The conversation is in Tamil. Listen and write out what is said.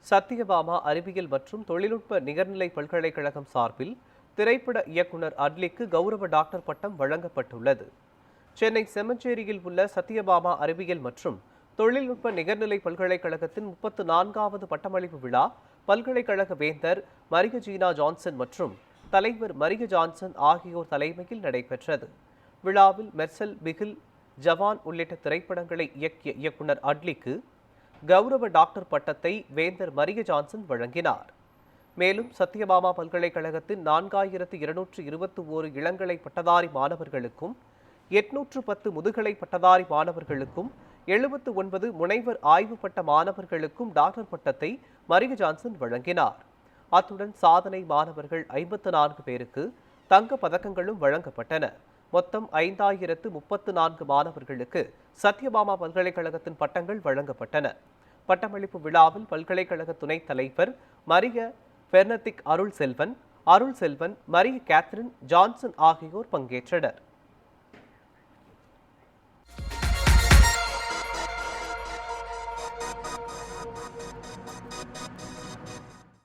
சத்யபாமா அறிவியல் மற்றும் தொழில்நுட்ப நிகர்நிலை பல்கலைக்கழகம் சார்பில் திரைப்பட இயக்குனர் அட்லிக்கு கௌரவ டாக்டர் பட்டம் வழங்கப்பட்டுள்ளது. சென்னை செம்மஞ்சேரியில் உள்ள சத்யபாமா அறிவியல் மற்றும் தொழில்நுட்ப நிகர்நிலை பல்கலைக்கழகத்தின் 34வது பட்டமளிப்பு விழா பல்கலைக்கழக வேந்தர் மரிய ஜீனா ஜான்சன் மற்றும் தலைவர் மரிய ஜான்சன் ஆகியோர் தலைமையில் நடைபெற்றது. விழாவில் மெர்சல், பிகில், ஜவான் உள்ளிட்ட திரைப்படங்களை இயக்கிய இயக்குனர் அட்லிக்கு கௌரவ டாக்டர் பட்டத்தை வேந்தர் மரிய ஜான்சன் வழங்கினார். மேலும் சத்யபாமா பல்கலைக்கழகத்தின் 4221 இளங்கலை பட்டதாரி மாணவர்களுக்கும் 810 முதுகலை பட்டதாரி மாணவர்களுக்கும் 79 முனைவர் ஆய்வு பட்ட மாணவர்களுக்கும் டாக்டர் பட்டத்தை மரிய ஜான்சன் வழங்கினார். அத்துடன் சாதனை மாணவர்கள் 54 பேருக்கு தங்க பதக்கங்களும் வழங்கப்பட்டன. மொத்தம் 5034 மாணவர்களுக்கு சத்யபாமா பல்கலைக்கழகத்தின் பட்டங்கள் வழங்கப்பட்டன. பட்டமளிப்பு விழாவில் பல்கலைக்கழக துணைத் தலைவர் மரிய பெர்னத்திக் அருள் செல்வன், மரிய கேத்ரின் ஜான்சன் ஆகியோர் பங்கேற்றனர்.